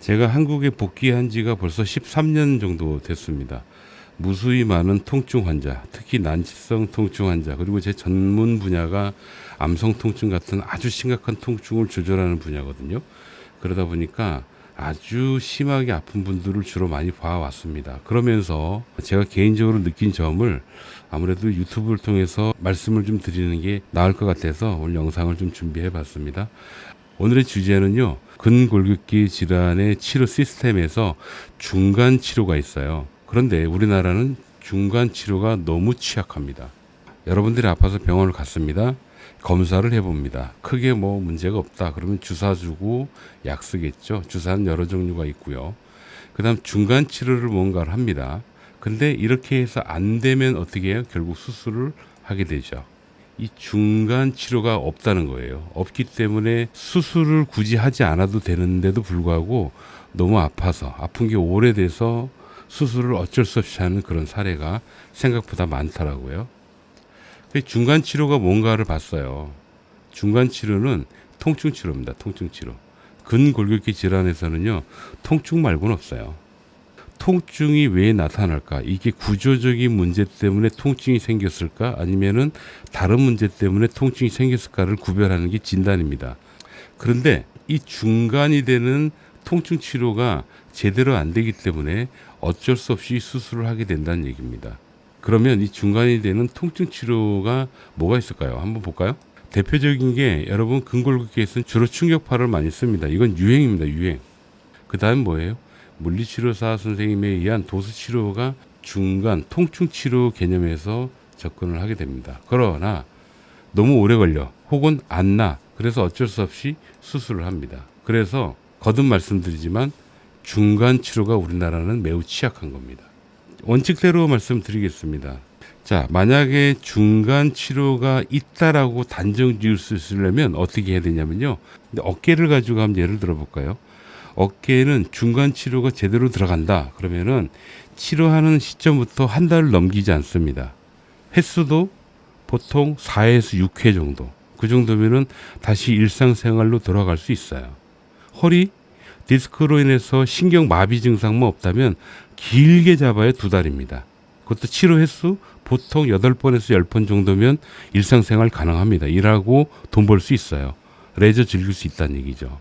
제가 한국에 복귀한 지가 벌써 13년 정도 됐습니다. 무수히 많은 통증 환자, 특히 난치성 통증 환자, 그리고 제 전문 분야가 암성 통증 같은 아주 심각한 통증을 조절하는 분야거든요. 그러다 보니까 아주 심하게 아픈 분들을 주로 많이 봐왔습니다. 그러면서 제가 개인적으로 느낀 점을 아무래도 유튜브를 통해서 말씀을 좀 드리는 게 나을 것 같아서 오늘 영상을 좀 준비해 봤습니다. 오늘의 주제는요, 근골격계 질환의 치료 시스템에서 중간 치료가 있어요. 그런데 우리나라는 중간 치료가 너무 취약합니다. 여러분들이 아파서 병원을 갔습니다. 검사를 해봅니다. 크게 뭐 문제가 없다. 그러면 주사 주고 약 쓰겠죠. 주사는 여러 종류가 있고요. 그 다음 중간 치료를 뭔가를 합니다. 근데 이렇게 해서 안 되면 어떻게 해요? 결국 수술을 하게 되죠. 이 중간 치료가 없다는 거예요. 없기 때문에 수술을 굳이 하지 않아도 되는데도 불구하고 너무 아파서 아픈 게 오래돼서 수술을 어쩔 수 없이 하는 그런 사례가 생각보다 많더라고요. 중간 치료가 뭔가를 봤어요. 중간 치료는 통증 치료입니다. 통증 치료. 근골격계 질환에서는요, 통증 말고는 없어요. 통증이 왜 나타날까? 이게 구조적인 문제 때문에 통증이 생겼을까? 아니면은 다른 문제 때문에 통증이 생겼을까를 구별하는 게 진단입니다. 그런데 이 중간이 되는 통증 치료가 제대로 안 되기 때문에 어쩔 수 없이 수술을 하게 된다는 얘기입니다. 그러면 이 중간이 되는 통증 치료가 뭐가 있을까요? 한번 볼까요? 대표적인 게 여러분 근골격계에서는 주로 충격파를 많이 씁니다. 이건 유행입니다. 유행. 그 다음 뭐예요? 물리치료사 선생님에 의한 도수치료가 중간 통증치료 개념에서 접근을 하게 됩니다. 그러나 너무 오래 걸려 혹은 안 나. 그래서 어쩔 수 없이 수술을 합니다. 그래서 거듭 말씀드리지만 중간 치료가 우리나라는 매우 취약한 겁니다. 원칙대로 말씀드리겠습니다. 자, 만약에 중간 치료가 있다라고 단정 지을 수 있으려면 어떻게 해야 되냐면요. 어깨를 가지고 한번 예를 들어 볼까요? 어깨에는 중간 치료가 제대로 들어간다. 그러면은 치료하는 시점부터 한 달을 넘기지 않습니다. 횟수도 보통 4에서 6회 정도. 그 정도면은 다시 일상생활로 돌아갈 수 있어요. 허리, 디스크로 인해서 신경 마비 증상만 없다면 길게 잡아야 2달입니다. 그것도 치료 횟수 보통 8번에서 10번 정도면 일상생활 가능합니다. 일하고 돈 벌 수 있어요. 레저 즐길 수 있다는 얘기죠.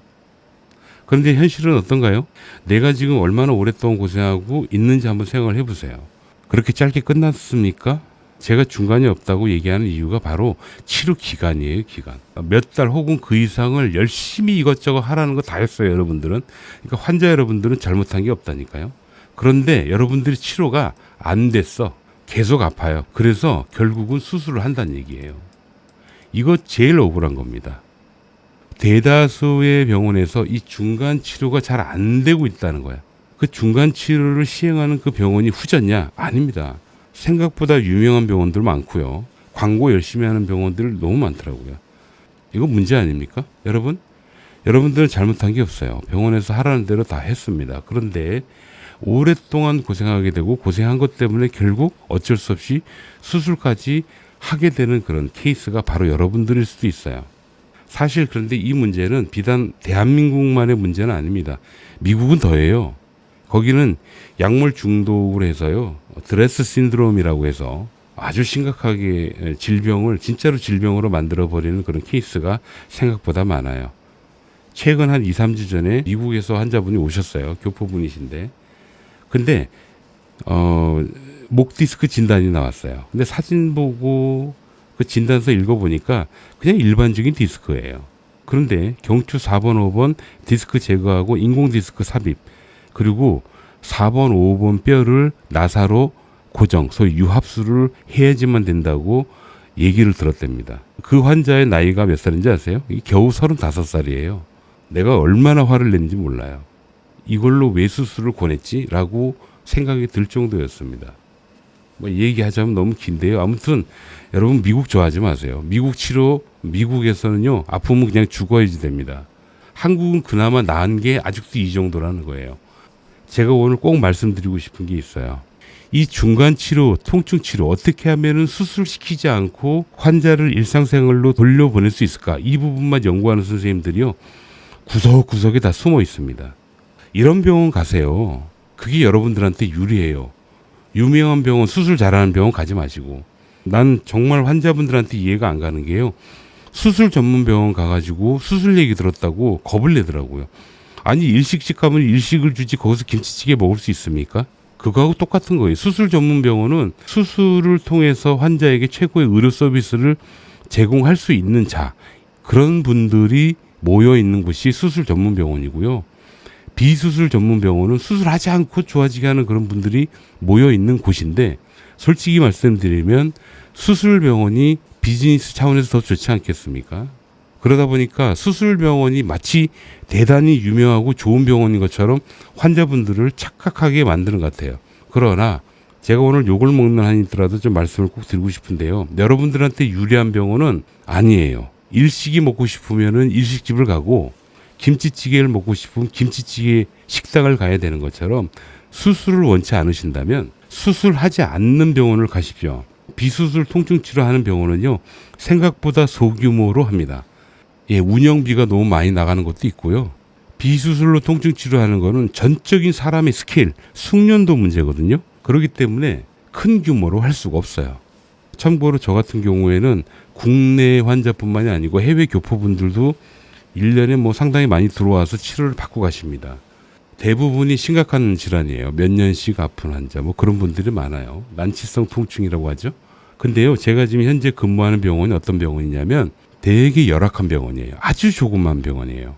그런데 현실은 어떤가요? 내가 지금 얼마나 오랫동안 고생하고 있는지 한번 생각을 해보세요. 그렇게 짧게 끝났습니까? 제가 중간이 없다고 얘기하는 이유가 바로 치료 기간이에요. 기간. 몇 달 혹은 그 이상을 열심히 이것저것 하라는 거 다 했어요. 여러분들은. 그러니까 환자 여러분들은 잘못한 게 없다니까요. 그런데 여러분들이 치료가 안 됐어. 계속 아파요. 그래서 결국은 수술을 한다는 얘기예요. 이거 제일 억울한 겁니다. 대다수의 병원에서 이 중간 치료가 잘 안 되고 있다는 거야. 그 중간 치료를 시행하는 그 병원이 후졌냐? 아닙니다. 생각보다 유명한 병원들 많고요. 광고 열심히 하는 병원들 너무 많더라고요. 이거 문제 아닙니까? 여러분들은 잘못한 게 없어요. 병원에서 하라는 대로 다 했습니다. 그런데 오랫동안 고생하게 되고 고생한 것 때문에 결국 어쩔 수 없이 수술까지 하게 되는 그런 케이스가 바로 여러분들일 수도 있어요. 사실 그런데 이 문제는 비단 대한민국만의 문제는 아닙니다. 미국은 더해요. 거기는 약물 중독으로 해서요. 드레스 신드롬이라고 해서 아주 심각하게 질병을 진짜로 질병으로 만들어버리는 그런 케이스가 생각보다 많아요. 최근 한 2, 3주 전에 미국에서 환자분이 오셨어요. 교포분이신데. 근데 목 디스크 진단이 나왔어요. 근데 사진 보고 그 진단서 읽어보니까 그냥 일반적인 디스크예요. 그런데 경추 4번, 5번 디스크 제거하고 인공 디스크 삽입, 그리고 4번, 5번 뼈를 나사로 고정, 소위 유합수를 해야지만 된다고 얘기를 들었답니다. 그 환자의 나이가 몇 살인지 아세요? 겨우 35살이에요. 내가 얼마나 화를 냈는지 몰라요. 이걸로 왜 수술을 권했지? 라고 생각이 들 정도였습니다. 뭐 얘기하자면 너무 긴데요. 아무튼 여러분 미국 좋아하지 마세요. 미국 치료, 미국에서는요, 아프면 그냥 죽어야지 됩니다. 한국은 그나마 나은 게 아직도 이 정도라는 거예요. 제가 오늘 꼭 말씀드리고 싶은 게 있어요. 이 중간 치료, 통증 치료 어떻게 하면은 수술시키지 않고 환자를 일상생활로 돌려보낼 수 있을까? 이 부분만 연구하는 선생님들이요, 구석구석에 다 숨어 있습니다. 이런 병원 가세요. 그게 여러분들한테 유리해요. 유명한 병원, 수술 잘하는 병원 가지 마시고. 난 정말 환자분들한테 이해가 안 가는 게요. 수술 전문 병원 가가지고 수술 얘기 들었다고 겁을 내더라고요. 아니 일식집 가면 일식을 주지 거기서 김치찌개 먹을 수 있습니까? 그거하고 똑같은 거예요. 수술 전문 병원은 수술을 통해서 환자에게 최고의 의료 서비스를 제공할 수 있는 자, 그런 분들이 모여 있는 곳이 수술 전문 병원이고요. 비수술 전문 병원은 수술하지 않고 좋아지게 하는 그런 분들이 모여 있는 곳인데, 솔직히 말씀드리면 수술 병원이 비즈니스 차원에서 더 좋지 않겠습니까? 그러다 보니까 수술 병원이 마치 대단히 유명하고 좋은 병원인 것처럼 환자분들을 착각하게 만드는 것 같아요. 그러나 제가 오늘 욕을 먹는 한이 있더라도 좀 말씀을 꼭 드리고 싶은데요. 여러분들한테 유리한 병원은 아니에요. 일식이 먹고 싶으면은 일식집을 가고, 김치찌개를 먹고 싶으면 김치찌개 식당을 가야 되는 것처럼, 수술을 원치 않으신다면 수술하지 않는 병원을 가십시오. 비수술 통증 치료하는 병원은요, 생각보다 소규모로 합니다. 예, 운영비가 너무 많이 나가는 것도 있고요. 비수술로 통증 치료하는 거는 전적인 사람의 스케일, 숙련도 문제거든요. 그렇기 때문에 큰 규모로 할 수가 없어요. 참고로 저 같은 경우에는 국내 환자뿐만이 아니고 해외 교포분들도 1년에 뭐 상당히 많이 들어와서 치료를 받고 가십니다. 대부분이 심각한 질환이에요. 몇 년씩 아픈 환자, 뭐 그런 분들이 많아요. 난치성 통증이라고 하죠. 근데요, 제가 지금 현재 근무하는 병원이 어떤 병원이냐면 되게 열악한 병원이에요. 아주 조그만 병원이에요.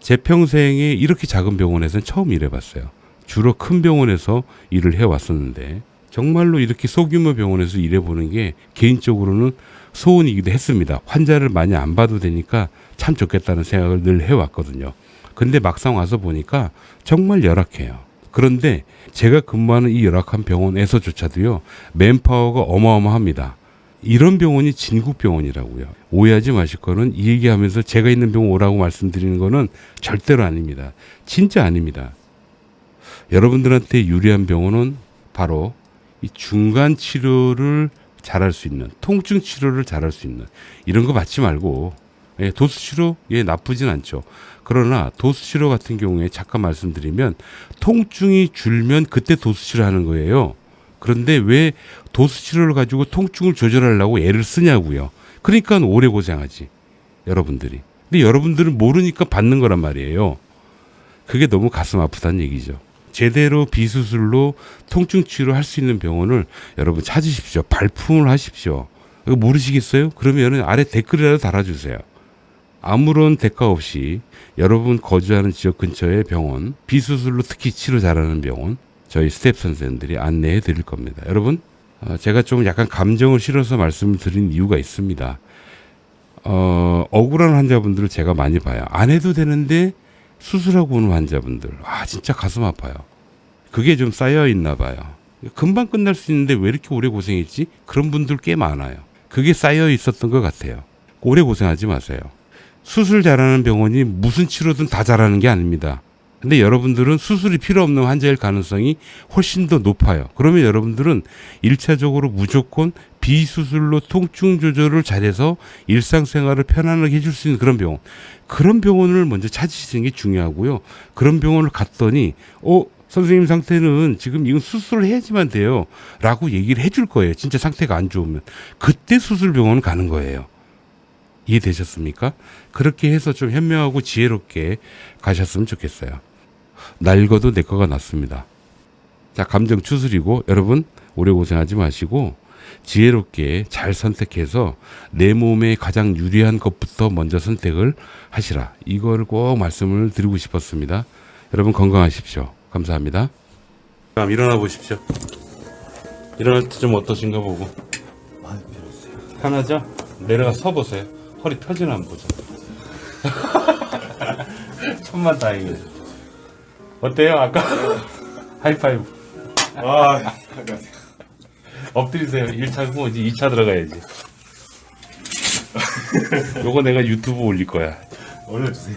제 평생에 이렇게 작은 병원에서는 처음 일해봤어요. 주로 큰 병원에서 일을 해왔었는데, 정말로 이렇게 소규모 병원에서 일해보는 게 개인적으로는 소원이기도 했습니다. 환자를 많이 안 봐도 되니까 참 좋겠다는 생각을 늘 해왔거든요. 근데 막상 와서 보니까 정말 열악해요. 그런데 제가 근무하는 이 열악한 병원에서조차도요, 맨파워가 어마어마합니다. 이런 병원이 진국병원이라고요. 오해하지 마실 거는, 이 얘기하면서 제가 있는 병원 오라고 말씀드리는 거는 절대로 아닙니다. 진짜 아닙니다. 여러분들한테 유리한 병원은 바로 이 중간 치료를 잘할 수 있는, 통증 치료를 잘할 수 있는 이런 거 받지 말고, 예, 도수 치료, 예, 나쁘진 않죠. 그러나 도수 치료 같은 경우에 잠깐 말씀드리면, 통증이 줄면 그때 도수 치료하는 거예요. 그런데 왜 도수 치료를 가지고 통증을 조절하려고 애를 쓰냐고요. 그러니까 오래 고생하지, 여러분들이. 근데 여러분들은 모르니까 받는 거란 말이에요. 그게 너무 가슴 아프다는 얘기죠. 제대로 비수술로 통증 치료할 수 있는 병원을 여러분 찾으십시오. 발품을 하십시오. 이거 모르시겠어요? 그러면 아래 댓글이라도 달아주세요. 아무런 대가 없이 여러분 거주하는 지역 근처의 병원, 비수술로 특히 치료 잘하는 병원, 저희 스텝 선생님들이 안내해 드릴 겁니다. 여러분, 제가 좀 약간 감정을 실어서 말씀을 드린 이유가 있습니다. 억울한 환자분들을 제가 많이 봐요. 안 해도 되는데 수술하고 오는 환자분들, 진짜 가슴 아파요. 그게 좀 쌓여 있나 봐요. 금방 끝날 수 있는데 왜 이렇게 오래 고생했지? 그런 분들 꽤 많아요. 그게 쌓여 있었던 것 같아요. 오래 고생하지 마세요. 수술 잘하는 병원이 무슨 치료든 다 잘하는 게 아닙니다. 근데 여러분들은 수술이 필요 없는 환자일 가능성이 훨씬 더 높아요. 그러면 여러분들은 1차적으로 무조건 비수술로 통증 조절을 잘해서 일상생활을 편안하게 해줄 수 있는 그런 병원을 먼저 찾으시는 게 중요하고요. 그런 병원을 갔더니 선생님 상태는 지금 이건 수술을 해야지만 돼요 라고 얘기를 해줄 거예요. 진짜 상태가 안 좋으면 그때 수술병원 가는 거예요. 이해되셨습니까? 그렇게 해서 좀 현명하고 지혜롭게 가셨으면 좋겠어요. 낡아도 내 거가 낫습니다. 자, 감정 추스리고 여러분 오래 고생하지 마시고 지혜롭게 잘 선택해서 내 몸에 가장 유리한 것부터 먼저 선택을 하시라. 이거를 꼭 말씀을 드리고 싶었습니다. 여러분 건강하십시오. 감사합니다. 그럼 일어나 보십시오. 일어날 때 좀 어떠신가 보고. 많이 편했어요. 편하죠? 내려가 서 보세요. 허리 펴지나 한번 보자. 천만 다행이에요. 어때요? 아까 하이파이브. 엎드리세요. 1차 하고 이제 2차 들어가야지. 요거 내가 유튜브 올릴 거야. 올려주세요.